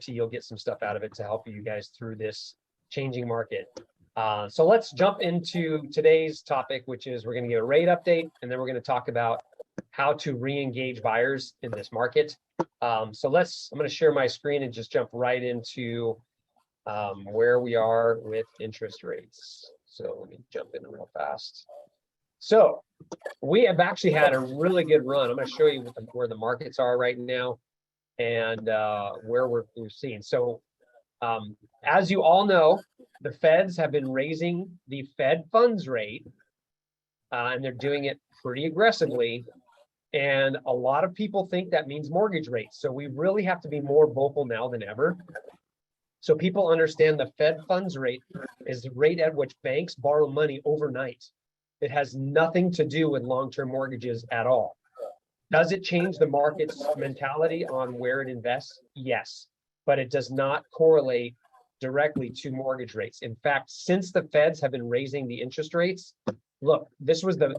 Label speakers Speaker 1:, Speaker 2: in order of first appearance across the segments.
Speaker 1: you'll get some stuff out of it to help you guys through this changing market. So let's jump into today's topic, which is we're going to get a rate update, and then we're going to talk about how to re-engage buyers in this market. So I'm going to share my screen and just jump right into where we are with interest rates. So let me jump in real fast. So we have actually had a really good run. I'm going to show you where the markets are right now and where we're seeing. So as you all know, the Feds have been raising the Fed funds rate, and they're doing it pretty aggressively. And a lot of people think that means mortgage rates. So we really have to be more vocal now than ever. So people understand the Fed funds rate is the rate at which banks borrow money overnight. It has nothing to do with long-term mortgages at all. Does it change the market's mentality on where it invests? Yes, but it does not correlate directly to mortgage rates. In fact, since the Feds have been raising the interest rates, look, this was the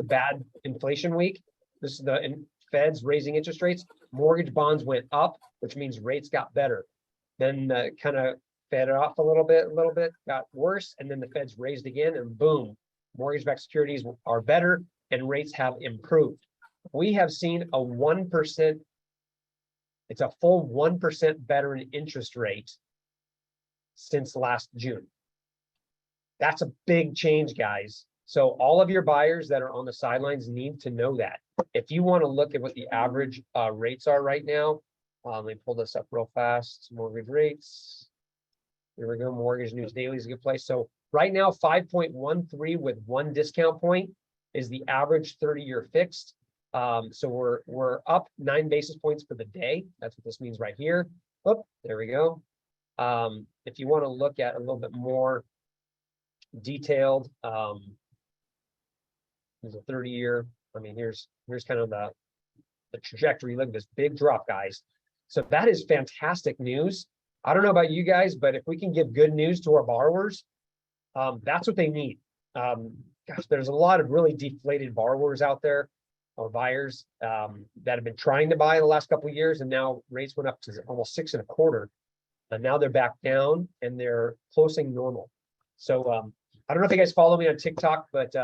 Speaker 1: bad inflation week. This is the Feds raising interest rates. Mortgage bonds went up, which means rates got better. Then kind of fed off a little bit, got worse, and then the Feds raised again, and boom, mortgage-backed securities are better, and rates have improved. We have seen a 1%, it's a full 1% better in interest rate since last June. That's a big change, guys. So all of your buyers that are on the sidelines need to know that. If you want to look at what the average rates are right now, let me pull this up real fast. Mortgage rates. Here we go. Mortgage News Daily is a good place. So right now, 5.13 with one discount point is the average 30-year fixed. So we're up 9 basis points for the day. That's what this means right here. Oh, there we go. If you want to look at a little bit more detailed, there's a 30-year. I mean, here's kind of the trajectory. Look at this big drop, guys. So that is fantastic news. I don't know about you guys, but if we can give good news to our borrowers, that's what they need. Gosh, there's a lot of really deflated borrowers out there, or buyers that have been trying to buy the last couple of years, and now rates went up to almost 6.25, and now they're back down and they're closing normal. So I don't know if you guys follow me on TikTok, but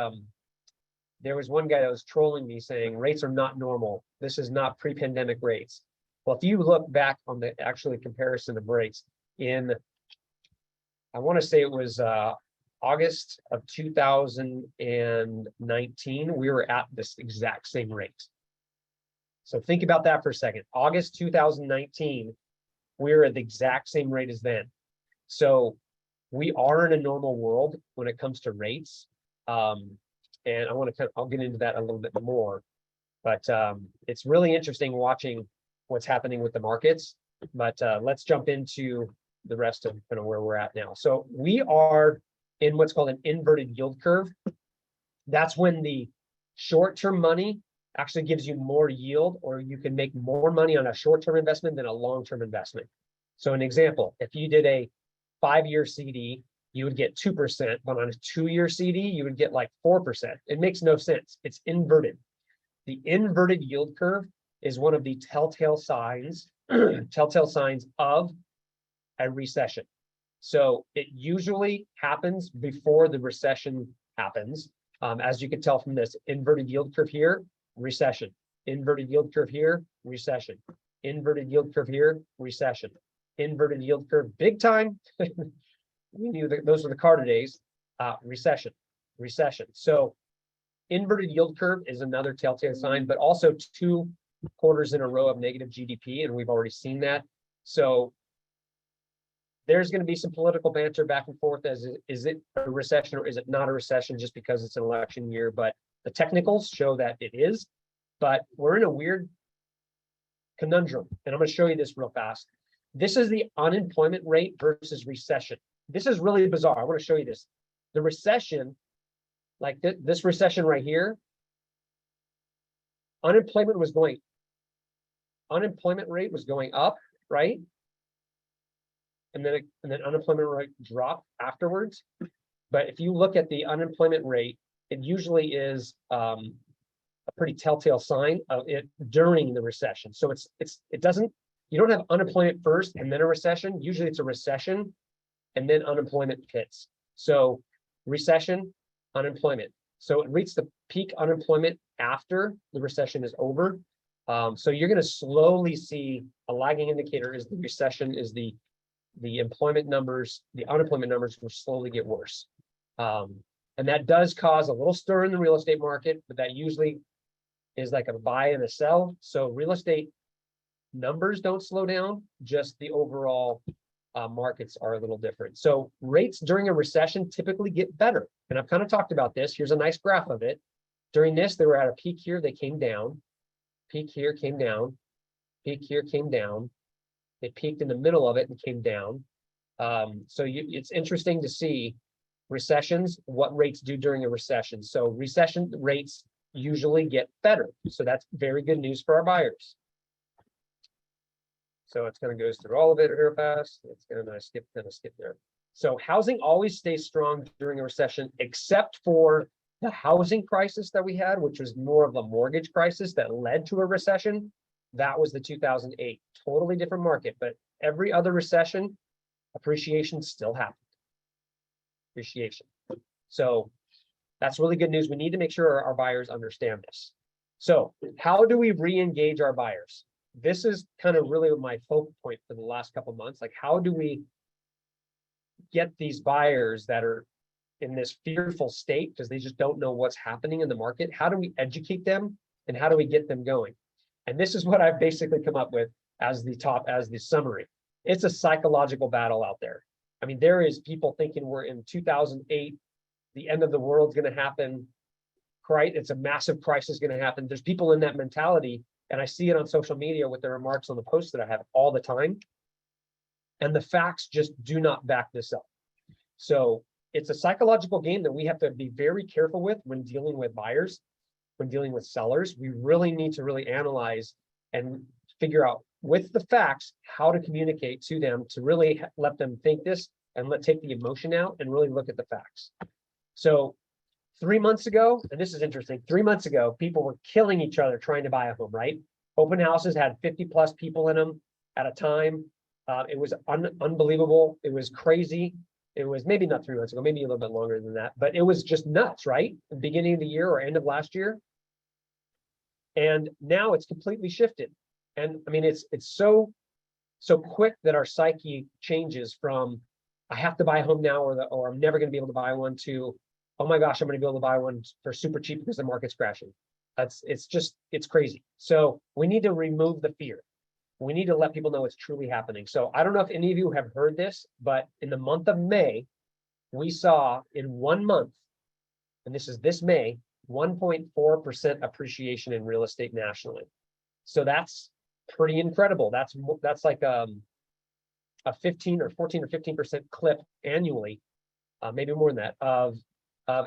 Speaker 1: there was one guy that was trolling me saying rates are not normal. This is not pre-pandemic rates. Well, if you look back on the actually comparison of rates in, I want to say it was August of 2019, we were at this exact same rate. So think about that for a second. August 2019, we were at the exact same rate as then. So we are in a normal world when it comes to rates. And I'll get into that a little bit more, but it's really interesting watching what's happening with the markets. But let's jump into the rest of kind of where we're at now. So we are in what's called an inverted yield curve. That's when the short-term money actually gives you more yield, or you can make more money on a short-term investment than a long-term investment. So an example, if you did a 5-year CD, you would get 2%, but on a 2-year CD, you would get like 4%. It makes no sense. It's inverted. The inverted yield curve is one of the telltale signs of a recession. So it usually happens before the recession happens. As you can tell from this inverted yield curve here, recession. Inverted yield curve here, recession. Inverted yield curve here, recession. Inverted yield curve, big time. We knew that those were the Carter days. Recession. So inverted yield curve is another telltale sign, but also 2 quarters in a row of negative GDP, and we've already seen that. So there's going to be some political banter back and forth as is it a recession or is it not a recession just because it's an election year, but the technicals show that it is. But we're in a weird conundrum, and I'm going to show you this real fast. This is the unemployment rate versus recession. This is really bizarre. I want to show you this. The recession, like this recession right here, unemployment rate was going up, right? And then unemployment rate dropped afterwards. But if you look at the unemployment rate, it usually is a pretty telltale sign of it during the recession. So it doesn't you don't have unemployment first and then a recession. Usually it's a recession and then unemployment hits. So recession, unemployment. So it reached the peak unemployment after the recession is over. So you're going to slowly see a lagging indicator is the recession, is the employment numbers, the unemployment numbers will slowly get worse. And that does cause a little stir in the real estate market, but that usually is like a buy and a sell. So real estate numbers don't slow down, just the overall markets are a little different. So rates during a recession typically get better. And I've kind of talked about this. Here's a nice graph of it. During this, they were at a peak here, they came down, peak here, came down, peak here, came down. They peaked in the middle of it and came down. It's interesting to see recessions, what rates do during a recession. So recession rates usually get better. So that's very good news for our buyers. So it's going to go through all of it here fast. It's going to skip there. So housing always stays strong during a recession, except for the housing crisis that we had, which was more of a mortgage crisis that led to a recession. That was the 2008, totally different market. But every other recession, appreciation still happened. Appreciation. So that's really good news. We need to make sure our buyers understand this. So how do we re-engage our buyers? This is kind of really my focal point for the last couple of months. Like, how do we get these buyers that are in this fearful state because they just don't know what's happening in the market? How do we educate them and how do we get them going? And this is what I've basically come up with as the summary. It's a psychological battle out there. I mean, there is people thinking we're in 2008, the end of the world's going to happen, right? It's a massive crisis going to happen. There's people in that mentality, and I see it on social media with the remarks on the posts that I have all the time. And the facts just do not back this up. So it's a psychological game that we have to be very careful with when dealing with buyers, when dealing with sellers. We really need to really analyze and figure out with the facts how to communicate to them to really let them think this and take the emotion out and really look at the facts. So 3 months ago, and this is interesting, 3 months ago, people were killing each other trying to buy a home, right? Open houses had 50 plus people in them at a time. It was unbelievable. It was crazy. It was maybe not 3 months ago, maybe a little bit longer than that, but it was just nuts, right? The beginning of the year or end of last year. And now it's completely shifted. And I mean, it's so quick that our psyche changes from, I have to buy a home now, or I'm never going to be able to buy one, to, oh my gosh, I'm going to be able to buy one for super cheap because the market's crashing. It's crazy. So we need to remove the fear. We need to let people know it's truly happening. So I don't know if any of you have heard this, but in the month of May, we saw in 1 month, and this is this May, 1.4% appreciation in real estate nationally. So that's pretty incredible. That's like a 15 or 14 or 15% clip annually, maybe more than that, of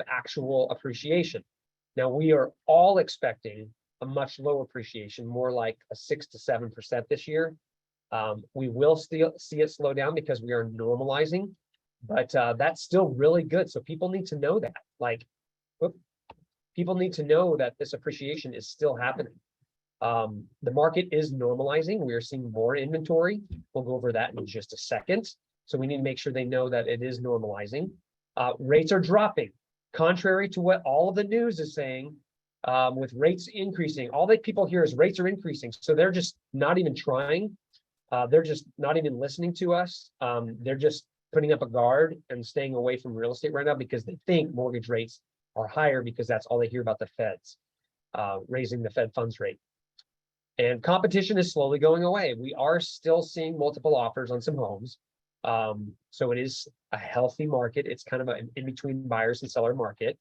Speaker 1: actual appreciation. Now we are all expecting a much lower appreciation, more like a 6 to 7% this year. We will still see it slow down because we are normalizing, but that's still really good. So people need to know that, people need to know that this appreciation is still happening. The market is normalizing. We are seeing more inventory. We'll go over that in just a second. So we need to make sure they know that it is normalizing. Rates are dropping, contrary to what all of the news is saying. With rates increasing, all that people hear is rates are increasing. So they're just not even trying. They're just not even listening to us. They're just putting up a guard and staying away from real estate right now because they think mortgage rates are higher because that's all they hear about the Feds, raising the Fed funds rate. And competition is slowly going away. We are still seeing multiple offers on some homes. So it is a healthy market. It's kind of an in-between buyers and seller market.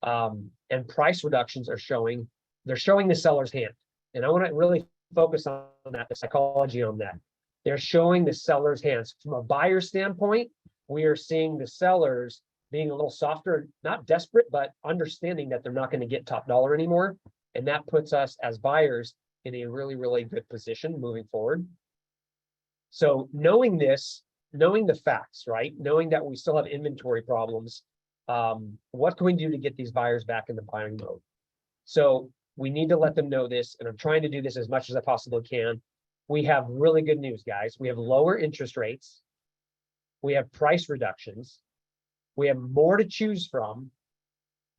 Speaker 1: And price reductions are showing the seller's hand. And I want to really focus on that, the psychology on that. They're showing the seller's hands. From a buyer standpoint, we are seeing the sellers being a little softer, not desperate, but understanding that they're not going to get top dollar anymore. And that puts us as buyers in a really, really good position moving forward. So knowing this, knowing the facts, right? Knowing that we still have inventory problems, what can we do to get these buyers back in the buying mode? So we need to let them know this, and I'm trying to do this as much as I possibly can. we have really good news, guys. We have lower interest rates. We have price reductions. We have more to choose from.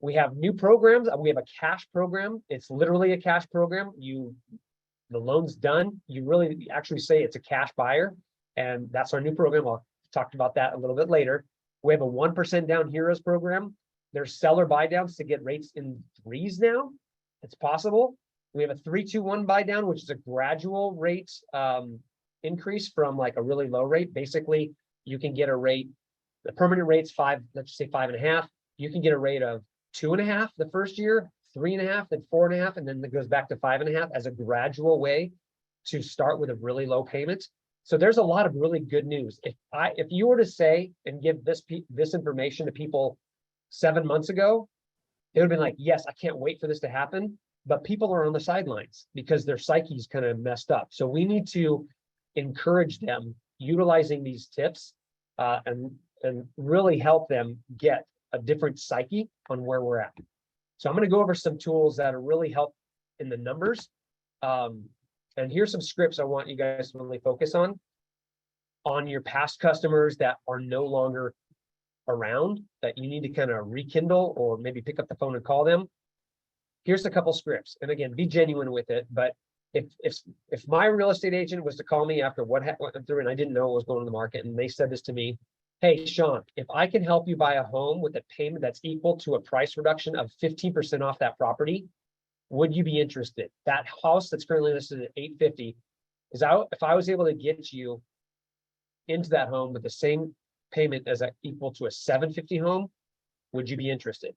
Speaker 1: We have new programs. We have a cash program. It's literally a cash program. The loan's done. You really actually say it's a cash buyer. And that's our new program. I'll talk about that a little bit later. We have a 1% down Heroes program. There's seller buy downs to get rates in threes now. It's possible. We have a 3-2-1 buy down, which is a gradual rate increase from like a really low rate. Basically, you can get a rate, the permanent rate's 5, let's just say 5.5. You can get a rate of 2.5 the first year, 3.5, then 4.5, and then it goes back to 5.5 as a gradual way to start with a really low payment. So there's a lot of really good news. If you were to say and give this information to people 7 months ago, it would have been like, yes, I can't wait for this to happen. But people are on the sidelines because their psyche's kind of messed up. So we need to encourage them utilizing these tips and really help them get a different psyche on where we're at. So I'm going to go over some tools that really help in the numbers. And here's some scripts I want you guys to really focus on your past customers that are no longer around, that you need to kind of rekindle or maybe pick up the phone and call them. Here's a couple scripts. And again, be genuine with it. But if my real estate agent was to call me after what went through and I didn't know what was going on in the market, and they said this to me, hey, Sean, if I can help you buy a home with a payment that's equal to a price reduction of 15% off that property, would you be interested? That house that's currently listed at $850 is out. If I was able to get you into that home with the same payment as equal to a $750 home, would you be interested?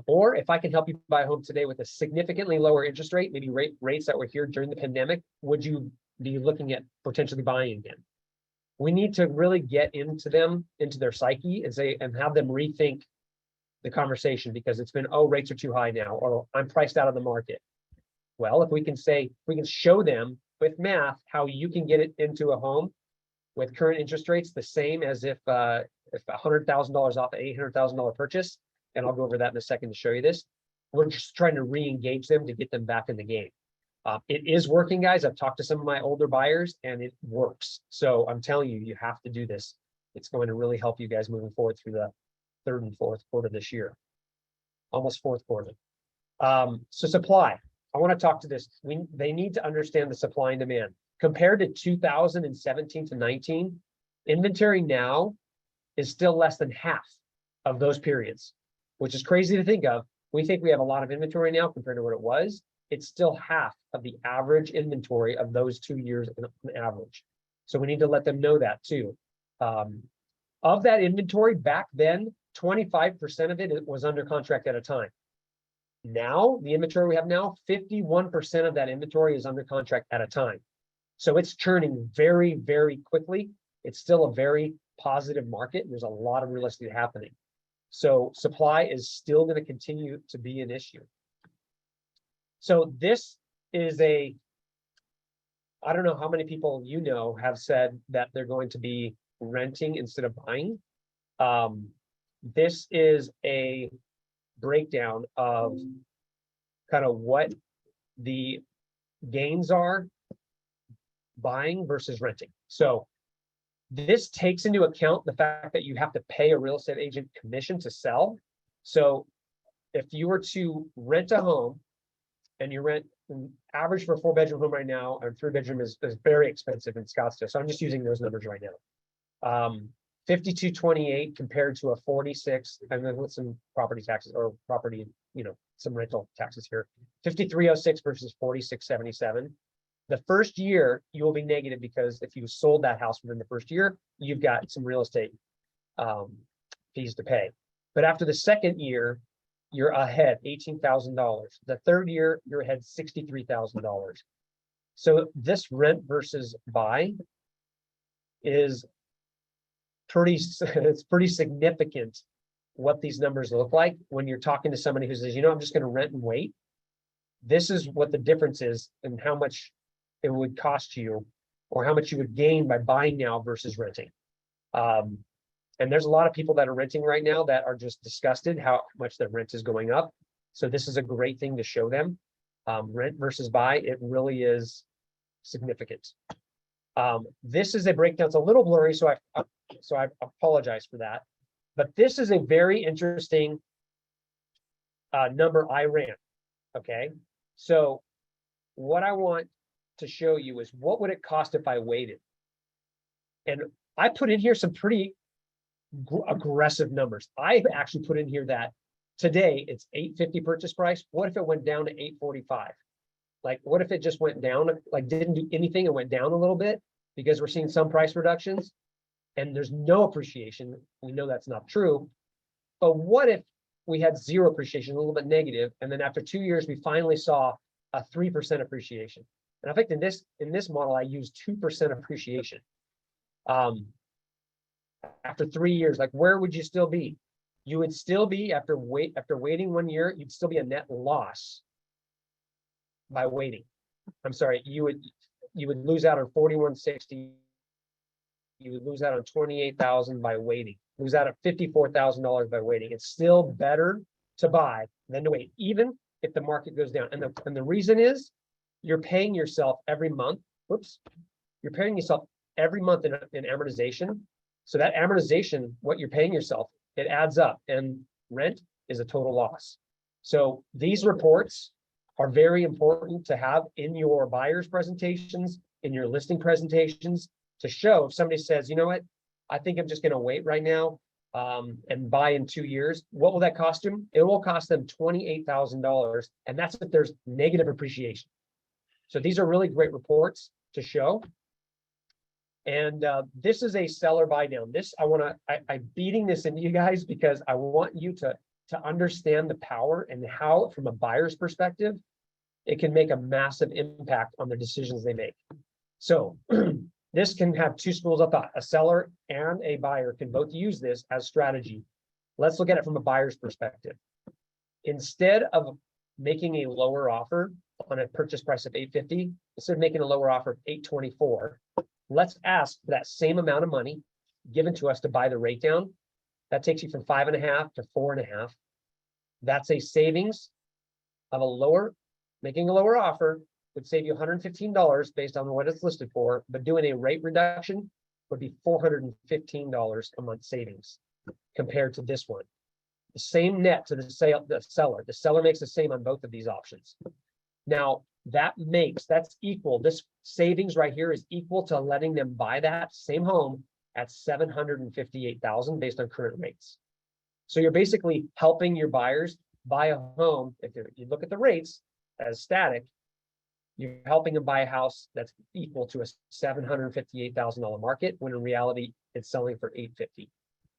Speaker 1: Or if I can help you buy a home today with a significantly lower interest rate, maybe rates that were here during the pandemic, would you be looking at potentially buying again? We need to really get into their psyche and have them rethink the conversation, because it's been, oh, rates are too high now, or I'm priced out of the market. Well, if we can show them with math how you can get it into a home with current interest rates, the same as if $100,000 off an $800,000 purchase, and I'll go over that in a second to show you this. We're just trying to re-engage them to get them back in the game. It is working, guys. I've talked to some of my older buyers and it works. So I'm telling you, you have to do this. It's going to really help you guys moving forward through the third and fourth quarter this year, almost fourth quarter. So supply, I want to talk to this. They need to understand the supply and demand. Compared to 2017 to 19, inventory now is still less than half of those periods, which is crazy to think of. We think we have a lot of inventory now compared to what it was. It's still half of the average inventory of those 2 years on average. So we need to let them know that too. Of that inventory back then, 25% of it was under contract at a time. Now, the inventory we have now, 51% of that inventory is under contract at a time. So it's churning very, very quickly. It's still a very positive market. There's a lot of real estate happening. So supply is still going to continue to be an issue. So this is I don't know how many people you know have said that they're going to be renting instead of buying. This is a breakdown of kind of what the gains are buying versus renting. So this takes into account the fact that you have to pay a real estate agent commission to sell. So if you were to rent a home, and you rent average for a 4-bedroom home right now, or 3-bedroom is very expensive in Scottsdale. So I'm just using those numbers right now. $52.28 compared to a 46, and then with some property taxes or property, some rental taxes here. $53.06 versus $46.77. The first year you will be negative because if you sold that house within the first year, you've got some real estate fees to pay. But after the second year, you're ahead $18,000. The third year, you're ahead $63,000. So this rent versus buy is it's pretty significant what these numbers look like when you're talking to somebody who says, I'm just going to rent and wait. This is what the difference is and how much it would cost you or how much you would gain by buying now versus renting. And there's a lot of people that are renting right now that are just disgusted how much their rent is going up. So this is a great thing to show them. Rent versus buy, it really is significant. This is a breakdown. It's a little blurry, so I apologize for that. But this is a very interesting number I ran. Okay, so what I want to show you is what would it cost if I waited? And I put in here some pretty aggressive numbers. I've actually put in here that today it's $850 purchase price. What if it went down to $845? Like, what if it just went down, like didn't do anything and went down a little bit, because we're seeing some price reductions and there's no appreciation. We know that's not true. But what if we had zero appreciation, a little bit negative, and then after 2 years, we finally saw a 3% appreciation? And in fact, in this model, I used 2% appreciation. After 3 years, like, where would you still be? You would still be, after waiting 1 year, you'd still be a net loss by waiting. I'm sorry, you would lose out on 4160. You would lose out on 28,000 by waiting. Lose out on $54,000 by waiting. It's still better to buy than to wait, even if the market goes down. And the reason is you're paying yourself every month. Whoops, you're paying yourself every month in amortization. So that amortization, what you're paying yourself, it adds up, and rent is a total loss. So these reports are very important to have in your buyer's presentations, in your listing presentations, to show if somebody says, you know what, I think I'm just going to wait right now and buy in 2 years. What will that cost them? It will cost them $28,000, and that's if there's negative appreciation. So these are really great reports to show. And this is a seller buy down. This I'm beating this into you guys because I want you to understand the power and how, from a buyer's perspective, it can make a massive impact on the decisions they make. So this can have two schools of thought. A seller and a buyer can both use this as strategy. Let's look at it from a buyer's perspective. Instead of making a lower offer on a purchase price of $850, instead of making a lower offer of $824, let's ask for that same amount of money given to us to buy the rate down. That takes you from 5.5 to 4.5. That's a savings of making a lower offer would save you $115 based on what it's listed for, but doing a rate reduction would be $415 a month savings compared to this one. The same net to the seller. The seller makes the same on both of these options. Now, that's equal. This savings right here is equal to letting them buy that same home at $758,000 based on current rates. So you're basically helping your buyers buy a home. If you look at the rates as static, you're helping them buy a house that's equal to a $758,000 market, when in reality it's selling for $850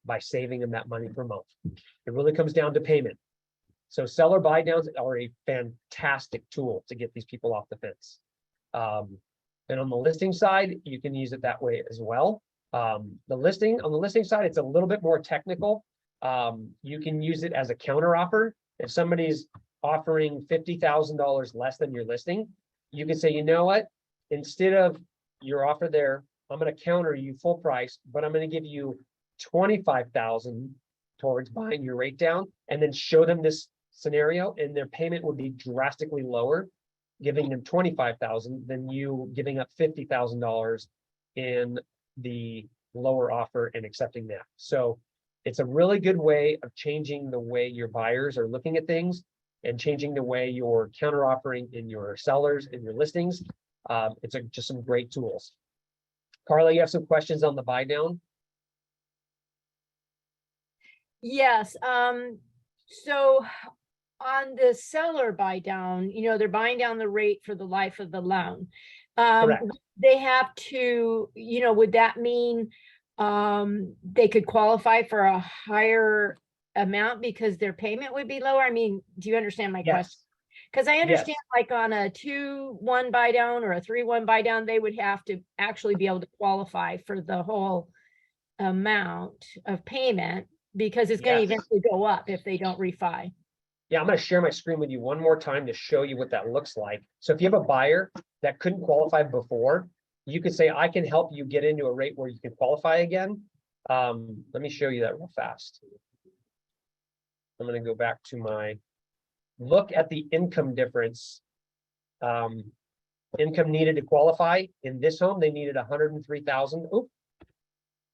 Speaker 1: by saving them that money per month. It really comes down to payment. So seller buy downs are a fantastic tool to get these people off the fence. And on the listing side, you can use it that way as well. On the listing side, it's a little bit more technical. You can use it as a counter offer. If somebody's offering $50,000 less than your listing, you can say, you know what, instead of your offer there, I'm going to counter you full price, but I'm going to give you $25,000 towards buying your rate down, and then show them this scenario, and their payment would be drastically lower, giving them $25,000 than you giving up $50,000 in the lower offer and accepting that. So it's a really good way of changing the way your buyers are looking at things and changing the way you're counter offering in your sellers and your listings. It's just some great tools. Carla, you have some questions on the buy down?
Speaker 2: Yes. So on the seller buy down, they're buying down the rate for the life of the loan.
Speaker 1: Correct.
Speaker 2: They have to, would that mean they could qualify for a higher amount because their payment would be lower? I mean, do you understand my question? Because I understand, like on a 2-1 buy down or a 3-1 buy down, they would have to actually be able to qualify for the whole amount of payment, because it's going to eventually go up if they don't refi.
Speaker 1: Yeah, I'm going to share my screen with you one more time to show you what that looks like. So if you have a buyer that couldn't qualify before, you could say, I can help you get into a rate where you can qualify again. Let me show you that real fast. I'm going to go back to look at the income difference income needed to qualify. In this home, they needed 103,000.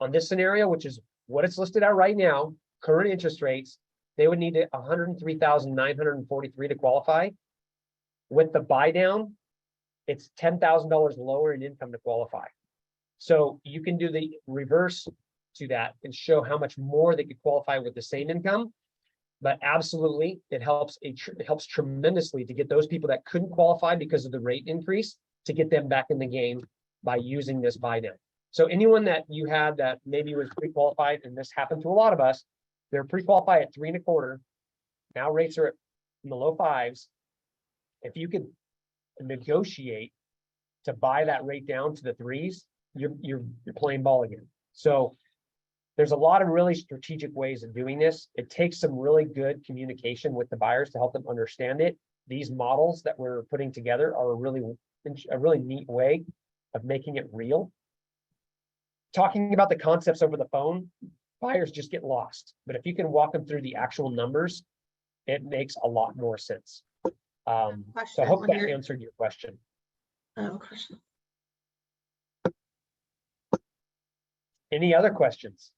Speaker 1: On this scenario, which is what it's listed at right now, current interest rates, they would need 103,943 to qualify. With the buy down, it's $10,000 lower in income to qualify. So you can do the reverse to that and show how much more they could qualify with the same income. But absolutely, it helps tremendously to get those people that couldn't qualify because of the rate increase to get them back in the game by using this buy down. So anyone that you had that maybe was pre-qualified, and this happened to a lot of us, they're pre-qualified at 3.25. Now rates are in the low fives. If you could negotiate to buy that rate down to the threes, you're playing ball again. So there's a lot of really strategic ways of doing this. It takes some really good communication with the buyers to help them understand it. These models that we're putting together are a really neat way of making it real. Talking about the concepts over the phone, buyers just get lost. But if you can walk them through the actual numbers, it makes a lot more sense. So I hope that answered your question.
Speaker 3: Question.
Speaker 1: Any other questions?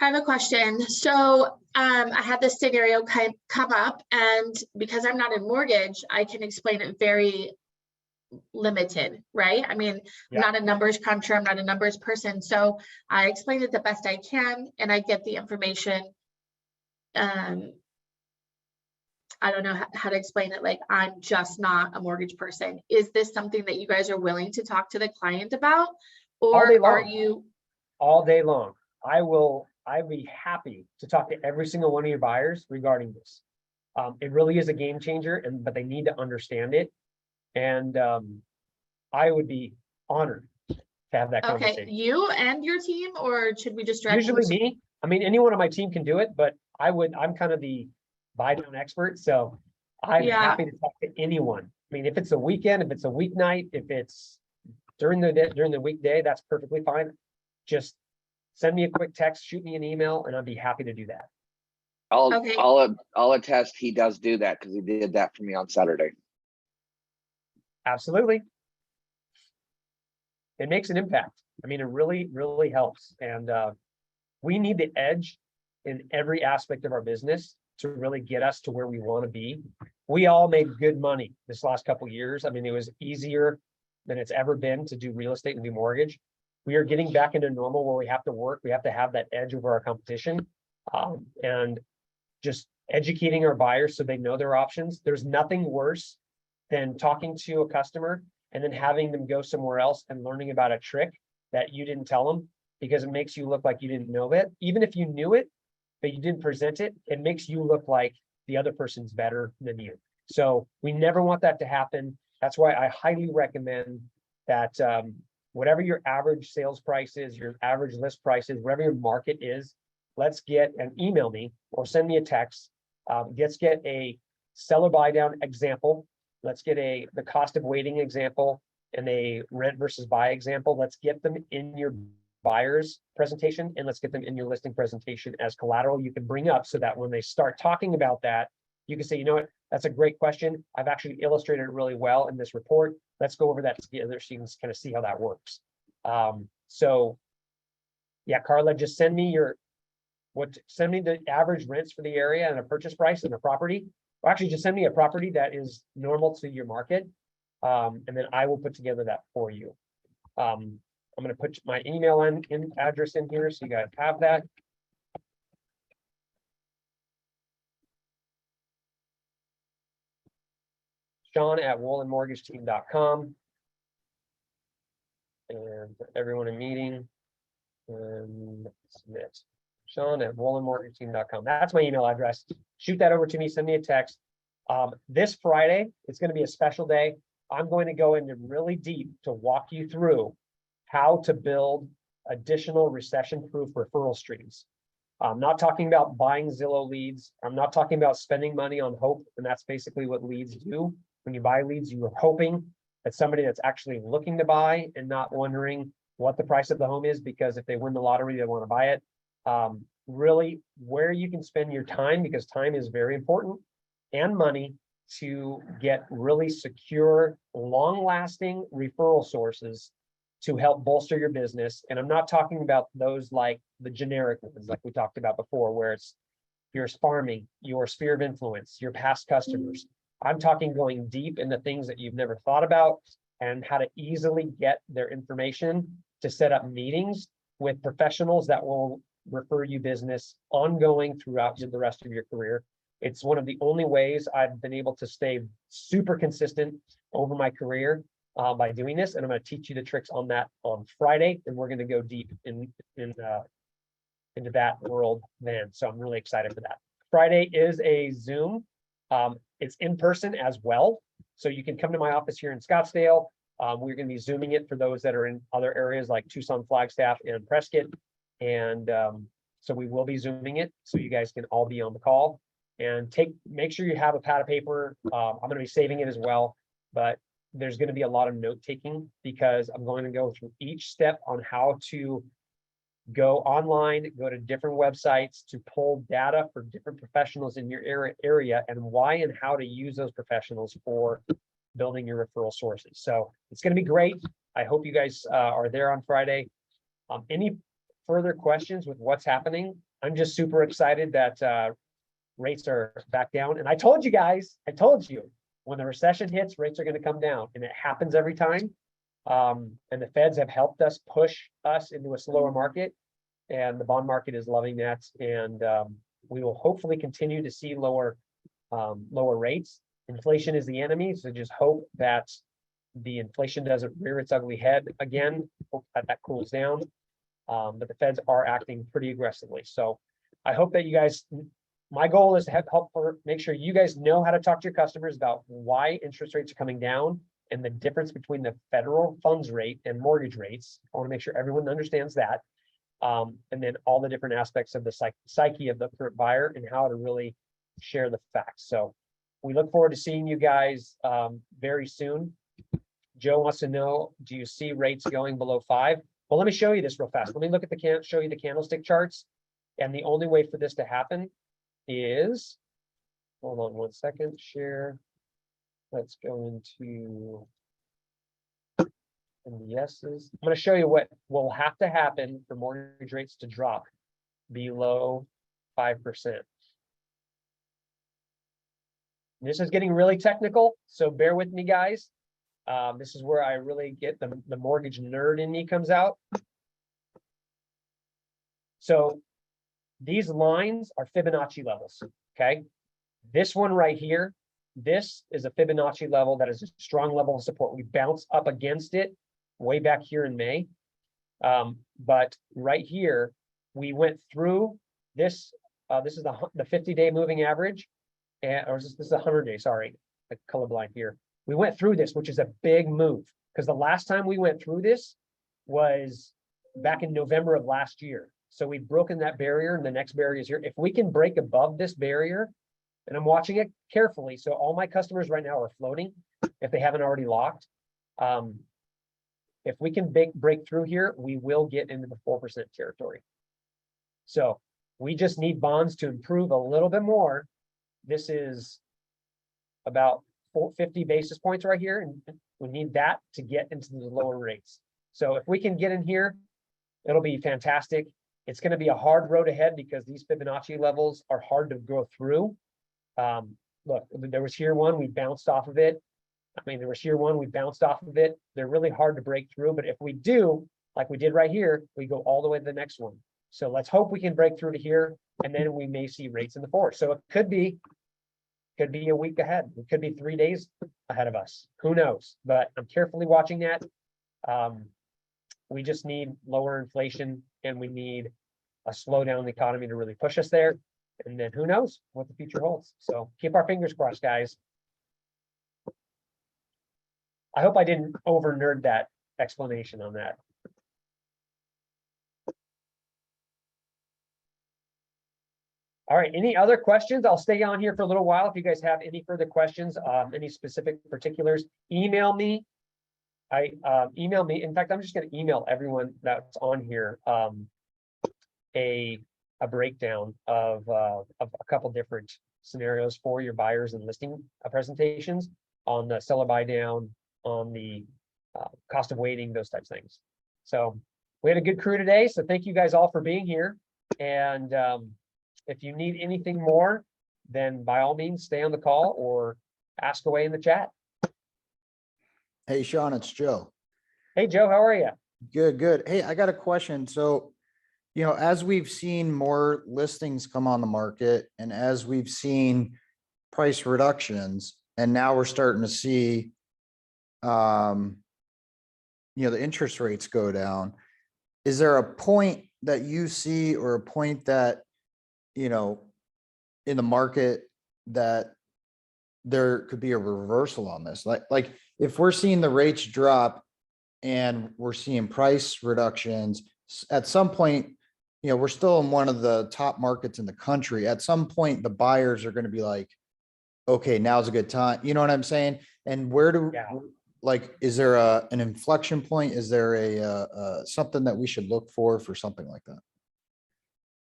Speaker 3: I have a question. So I had this scenario come up, and because I'm not in mortgage, I can explain it very limited, right? I mean,
Speaker 1: Yeah.
Speaker 3: I'm not a numbers cruncher, I'm not a numbers person. So I explain it the best I can, and I get the information. I don't know how to explain it. Like, I'm just not a mortgage person. Is this something that you guys are willing to talk to the client about? Or are you?
Speaker 1: All day long. I'd be happy to talk to every single one of your buyers regarding this. It really is a game changer, but they need to understand it. And I would be honored to have that conversation.
Speaker 3: Okay, you and your team, or should we just direct
Speaker 1: Usually me. I mean, anyone on my team can do it, but I'm kind of the buy down expert. So I'm happy to talk to anyone. I mean, if it's a weekend, if it's a weeknight, if it's during the weekday, that's perfectly fine. Just send me a quick text, shoot me an email, and I'd be happy to do that.
Speaker 4: I'll attest he does do that, because he did that for me on Saturday.
Speaker 1: Absolutely. It makes an impact. I mean, it really, really helps. And we need the edge in every aspect of our business to really get us to where we want to be. We all made good money this last couple of years. I mean, it was easier than it's ever been to do real estate and do mortgage. We are getting back into normal where we have to work. We have to have that edge over our competition, and just educating our buyers so they know their options. There's nothing worse than talking to a customer and then having them go somewhere else and learning about a trick that you didn't tell them, because it makes you look like you didn't know it. Even if you knew it, but you didn't present it, it makes you look like the other person's better than you. So we never want that to happen. That's why I highly recommend that whatever your average sales price is, your average list price is, whatever your market is, let's get and email me or send me a text. Let's get a seller buy down example. Let's get the cost of waiting example and a rent versus buy example. Let's get them in your buyer's presentation, and let's get them in your listing presentation as collateral you can bring up, so that when they start talking about that, you can say, you know what, that's a great question. I've actually illustrated it really well in this report. Let's go over that together so you can kind of see how that works. So yeah, Carla, just send me send me the average rents for the area and a purchase price and a property. Or actually, just send me a property that is normal to your market. And then I will put together that for you. I'm going to put my email address in here so you guys have that. Sean@WoolenMortgageTeam.com. And everyone in meeting and submit. Sean@WoolenMortgageTeam.com. That's my email address. Shoot that over to me. Send me a text. This Friday, it's going to be a special day. I'm going to go into really deep to walk you through how to build additional recession-proof referral streams. I'm not talking about buying Zillow leads. I'm not talking about spending money on hope. And that's basically what leads do. When you buy leads, you are hoping that somebody that's actually looking to buy and not wondering what the price of the home is, because if they win the lottery, they want to buy it. Really where you can spend your time, because time is very important, and money, to get really secure, long-lasting referral sources to help bolster your business. And I'm not talking about those like the generic ones, like we talked about before, where it's your farming, your sphere of influence, your past customers. I'm talking going deep into things that you've never thought about and how to easily get their information to set up meetings with professionals that will refer you business ongoing throughout the rest of your career. It's one of the only ways I've been able to stay super consistent over my career by doing this. And I'm going to teach you the tricks on that on Friday. And we're going to go deep into that world then. So I'm really excited for that. Friday is a Zoom. It's in person as well. So you can come to my office here in Scottsdale. We're going to be Zooming it for those that are in other areas like Tucson, Flagstaff, and Prescott. And so we will be Zooming it so you guys can all be on the call. And make sure you have a pad of paper. I'm going to be saving it as well, but there's going to be a lot of note taking because I'm going to go through each step on how to go online, go to different websites to pull data for different professionals in your area and why and how to use those professionals for building your referral sources. So it's going to be great. I hope you guys are there on Friday. Any further questions with what's happening? I'm just super excited that rates are back down. And I told you guys, when the recession hits, rates are going to come down, and it happens every time. And the feds have helped us push us into a slower market, and the bond market is loving that. And we will hopefully continue to see lower rates. Inflation is the enemy, so just hope that the inflation doesn't rear its ugly head again. Hope that cools down. But the feds are acting pretty aggressively. So I hope that you guys. My goal is to make sure you guys know how to talk to your customers about why interest rates are coming down and the difference between the federal funds rate and mortgage rates. I want to make sure everyone understands that. And then all the different aspects of the psyche of the current buyer and how to really share the facts. So we look forward to seeing you guys very soon. Joe wants to know, do you see rates going below 5? Well, let me show you this real fast. Let me look at show you the candlestick charts. And the only way for this to happen is, hold on one second, share. Let's go into yeses. I'm going to show you what will have to happen for mortgage rates to drop below 5%. This is getting really technical, so bear with me, guys. This is where I really get the mortgage nerd in me comes out. So these lines are Fibonacci levels, okay? This one right here, this is a Fibonacci level that is a strong level of support. We bounce up against it way back here in May. But right here, we went through this. This is the 50-day moving average, or this is 100-day, sorry, I'm colorblind here. We went through this, which is a big move, because the last time we went through this was back in November of last year. So we've broken that barrier, and the next barrier is here. If we can break above this barrier, and I'm watching it carefully, so all my customers right now are floating, if they haven't already locked. If we can break through here, we will get into the 4% territory. So we just need bonds to improve a little bit more. This is about 50 basis points right here, and we need that to get into the lower rates. So if we can get in here, it'll be fantastic. It's going to be a hard road ahead because these Fibonacci levels are hard to go through. Look, there was here one, we bounced off of it. I mean, there was here one, we bounced off of it. They're really hard to break through, but if we do, like we did right here, we go all the way to the next one. So let's hope we can break through to here, and then we may see rates in the 4s. So it could be a week ahead. It could be 3 days ahead of us. Who knows? But I'm carefully watching that. We just need lower inflation, and we need a slowdown in the economy to really push us there. And then who knows what the future holds. So keep our fingers crossed, guys. I hope I didn't over nerd that explanation on that. All right, any other questions? I'll stay on here for a little while. If you guys have any further questions, any specific particulars, email me. Email me. In fact, I'm just going to email everyone that's on here a breakdown of a couple different scenarios for your buyers and listing presentations on the seller buy down, on the cost of waiting, those types of things. So we had a good crew today. So thank you guys all for being here. And if you need anything more, then by all means, stay on the call or ask away in the chat.
Speaker 5: Hey, Sean, it's Joe.
Speaker 1: Hey, Joe, how are you?
Speaker 5: Good, good. Hey, I got a question. So, as we've seen more listings come on the market and as we've seen price reductions, and now we're starting to see, the interest rates go down. Is there a point that you see or a point that, in the market that there could be a reversal on this? Like if we're seeing the rates drop and we're seeing price reductions, at some point, we're still in one of the top markets in the country. At some point, the buyers are going to be like, okay, now's a good time. You know what I'm saying? And where do,
Speaker 1: Yeah.
Speaker 5: like, is there an inflection point? Is there a something that we should look for something like that?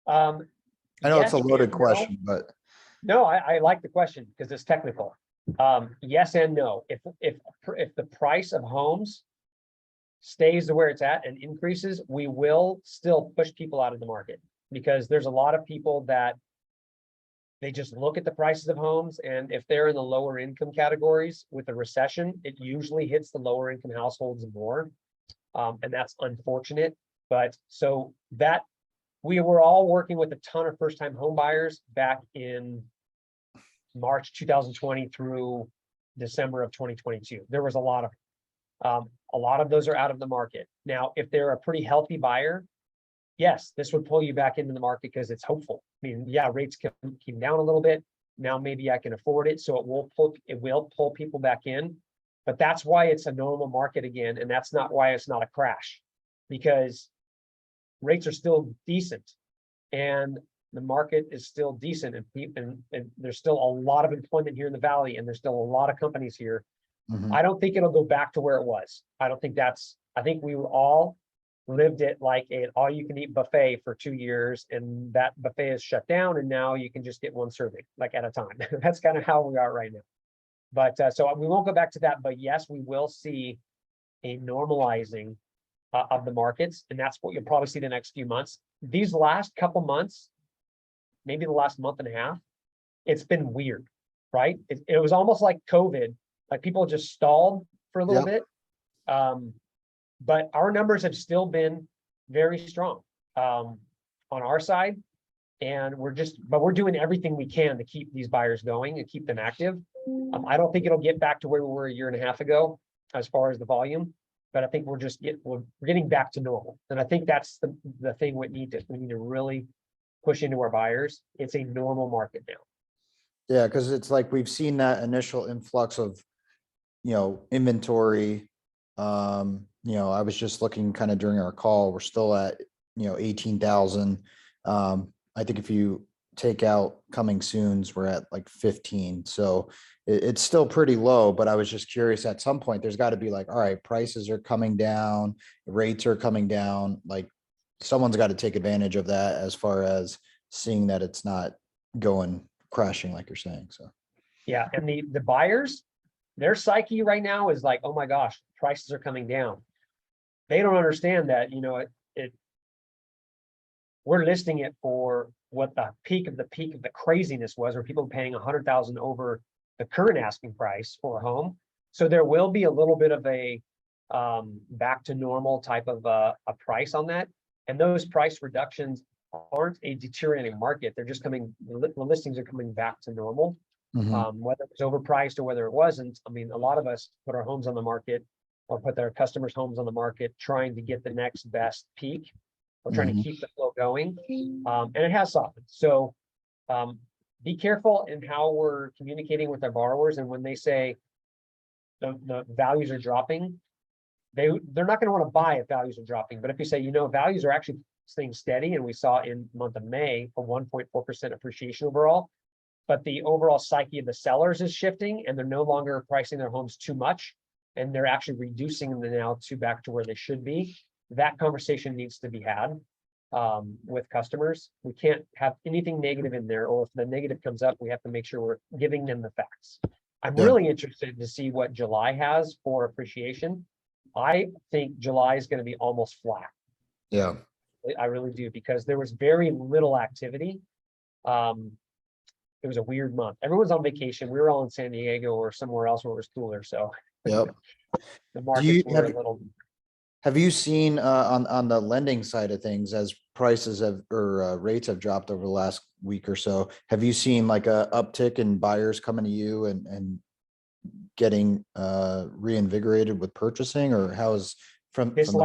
Speaker 5: I know it's a
Speaker 1: Yes
Speaker 5: loaded
Speaker 1: and no.
Speaker 5: question, but
Speaker 1: No, I like the question because it's technical. Yes and no. If the price of homes stays to where it's at and increases, we will still push people out of the market, because there's a lot of people that they just look at the prices of homes, and if they're in the lower income categories with a recession, it usually hits the lower income households more. And that's unfortunate. But so that we were all working with a ton of first time home buyers back in March 2020 through December of 2022. There was a lot of those are out of the market. Now, if they're a pretty healthy buyer, yes, this would pull you back into the market because it's hopeful. I mean, yeah, rates came down a little bit. Now maybe I can afford it. So it will pull people back in. But that's why it's a normal market again. And that's not why it's not a crash, because rates are still decent and the market is still decent, and there's still a lot of employment here in the Valley, and there's still a lot of companies here.
Speaker 5: Mhm.
Speaker 1: I don't think it'll go back to where it was. I think we were all lived it like an all you can eat buffet for 2 years, and that buffet is shut down, and now you can just get one serving like at a time. That's kind of how we are right now. But so we won't go back to that, but yes, we will see a normalizing of the markets, and that's what you'll probably see the next few months. These last couple months, maybe the last month and a half, it's been weird, right? It was almost like COVID, like people just stalled for a little bit. But our numbers have still been very strong on our side. And we're doing everything we can to keep these buyers going and keep them active. I don't think it'll get back to where we were a year and a half ago as far as the volume, but I think we're getting back to normal. And I think that's the thing we need to really push into our buyers. It's a normal market now.
Speaker 5: Yeah, because it's like we've seen that initial influx of, inventory. I was just looking kind of during our call, we're still at, 18,000. I think if you take out coming soons, we're at like 15. So it's still pretty low, but I was just curious, at some point, there's got to be like, all right, prices are coming down, rates are coming down. Like someone's got to take advantage of that as far as seeing that it's not going crashing like you're saying. So
Speaker 1: yeah, and the buyers, their psyche right now is like, oh my gosh, prices are coming down. They don't understand that, we're listing it for what the peak of the craziness was, where people were paying 100,000 over the current asking price for a home. So there will be a little bit of a back to normal type of a price on that. And those price reductions aren't a deteriorating market. They're just the listings are coming back to normal. Whether it was overpriced or whether it wasn't. I mean, a lot of us put our homes on the market or put their customers' homes on the market trying to get the next best peak. We're trying to keep the flow going, and it has softened. So be careful in how we're communicating with our borrowers. And when they say the values are dropping, they're not going to want to buy if values are dropping. But if you say, values are actually staying steady, and we saw in the month of May a 1.4% appreciation overall, but the overall psyche of the sellers is shifting, and they're no longer pricing their homes too much, and they're actually reducing them now back to where they should be. That conversation needs to be had. with customers. We can't have anything negative in there, or if the negative comes up, we have to make sure we're giving them the facts. I'm
Speaker 5: Yeah.
Speaker 1: really interested to see what July has for appreciation. I think July is going to be almost flat.
Speaker 5: Yeah.
Speaker 1: I really do, because there was very little activity. It was a weird month. Everyone's on vacation. We were all in San Diego or somewhere else where it was cooler, so
Speaker 5: Yep.
Speaker 1: the
Speaker 5: you
Speaker 1: markets were a
Speaker 5: have-
Speaker 1: little.
Speaker 5: Have you seen on the lending side of things, as prices have or rates have dropped over the last week or so, have you seen like a uptick in buyers coming to you and getting reinvigorated with purchasing, or how is
Speaker 1: This
Speaker 5: from the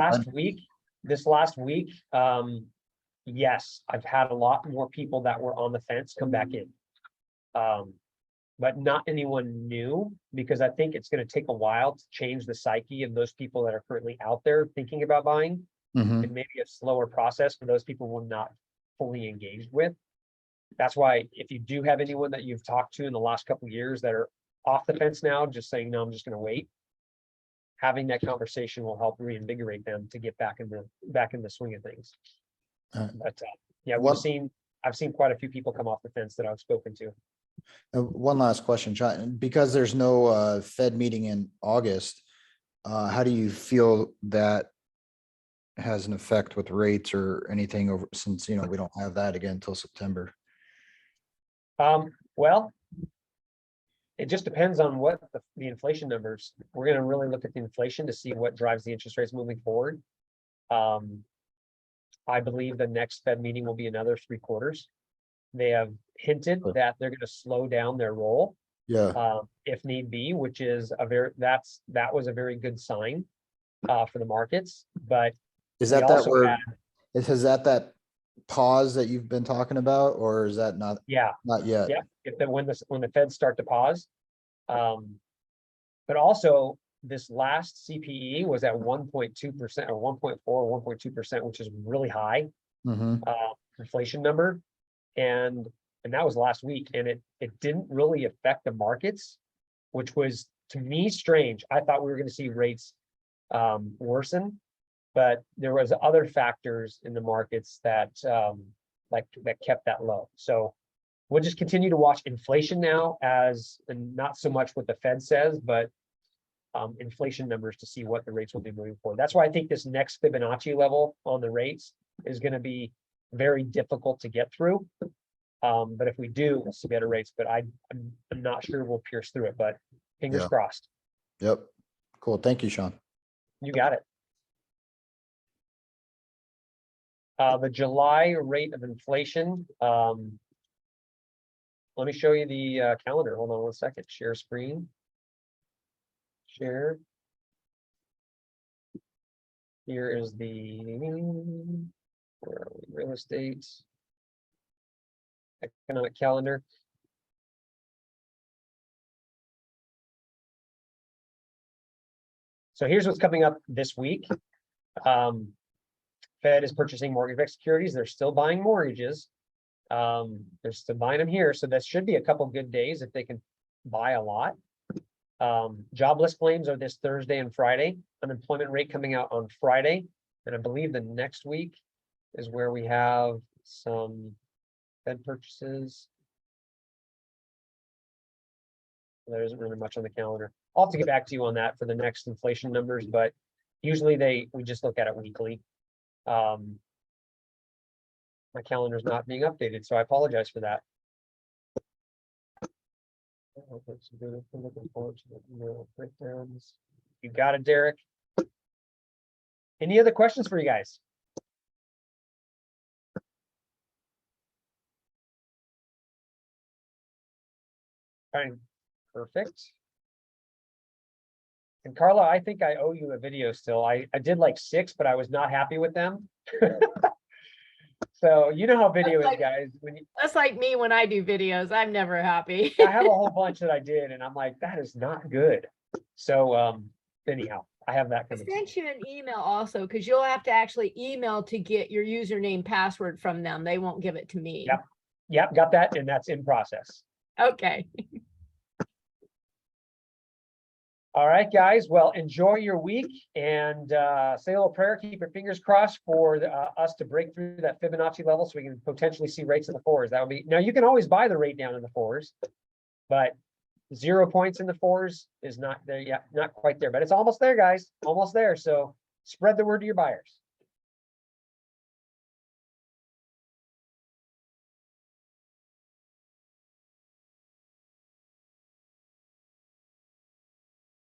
Speaker 1: last week, yes, I've had a lot more people that were on the fence come back in. But not anyone new, because I think it's gonna take a while to change the psyche of those people that are currently out there thinking about buying.
Speaker 5: Mhm.
Speaker 1: And maybe a slower process for those people we're not fully engaged with. That's why if you do have anyone that you've talked to in the last couple of years that are off the fence now, just saying, no, I'm just gonna wait. Having that conversation will help reinvigorate them to get back in the swing of things. But yeah,
Speaker 5: What-
Speaker 1: I've seen quite a few people come off the fence that I've spoken to.
Speaker 5: One last question, John, because there's no Fed meeting in August, how do you feel that has an effect with rates or anything over, since, we don't have that again until September?
Speaker 1: Well, it just depends on what the inflation numbers. We're gonna really look at the inflation to see what drives the interest rates moving forward. I believe the next Fed meeting will be another 3 quarters. They have hinted
Speaker 5: Sure.
Speaker 1: that they're gonna slow down their roll,
Speaker 5: Yeah,
Speaker 1: if need be, which is that was a very good sign for the markets, but
Speaker 5: is
Speaker 1: we
Speaker 5: that
Speaker 1: also
Speaker 5: word,
Speaker 1: had,
Speaker 5: is that pause that you've been talking about, or is that not
Speaker 1: yeah,
Speaker 5: yet?
Speaker 1: yeah, when the feds start to pause. But also this last CPE was at 1.2% or 1.4, 1.2%, which is really high
Speaker 5: Mhm.
Speaker 1: inflation number. And that was last week, and it didn't really affect the markets, which was to me strange. I thought we were gonna see rates worsen, but there was other factors in the markets that that kept that low. So we'll just continue to watch inflation now, and not so much what the Fed says, but inflation numbers to see what the rates will be moving forward. That's why I think this next Fibonacci level on the rates is going to be very difficult to get through. But if we do, we'll see better rates, but I'm not sure we'll pierce through it, but fingers
Speaker 5: Yeah.
Speaker 1: crossed.
Speaker 5: Yep. Cool. Thank you, Sean.
Speaker 1: You got it. The July rate of inflation, let me show you the calendar. Hold on one second. Share screen. Share. Here is where are we? Real estate. Economic calendar. So here's what's coming up this week. Fed is purchasing mortgage-backed securities. They're still buying mortgages. They're still buying them here. So that should be a couple good days if they can buy a lot. Jobless claims are this Thursday and Friday. Unemployment rate coming out on Friday. And I believe the next week is where we have some Fed purchases. There isn't really much on the calendar. I'll have to get back to you on that for the next inflation numbers, but usually we just look at it weekly. My calendar is not being updated, so I apologize for that. Looking forward to the email breakdowns. You got it, Derek. Any other questions for you guys? All right, perfect. And Carla, I think I owe you a video still. I did like 6, but I was not happy with them. So you know how video is, guys.
Speaker 2: That's like me when I do videos. I'm never happy.
Speaker 1: I have a whole bunch that I did, and I'm like, that is not good. So anyhow, I have that
Speaker 2: I
Speaker 1: coming.
Speaker 2: sent you an email also, because you'll have to actually email to get your username password from them. They won't give it to me.
Speaker 1: Yep, got that, and that's in process.
Speaker 2: Okay.
Speaker 1: All right, guys. Well, enjoy your week and say a little prayer. Keep your fingers crossed for us to break through that Fibonacci level so we can potentially see rates in the fours. That would be, now you can always buy the rate down in the fours, but 0 points in the fours is not there yet, not quite there, but it's almost there, guys. Almost there. So spread the word to your buyers.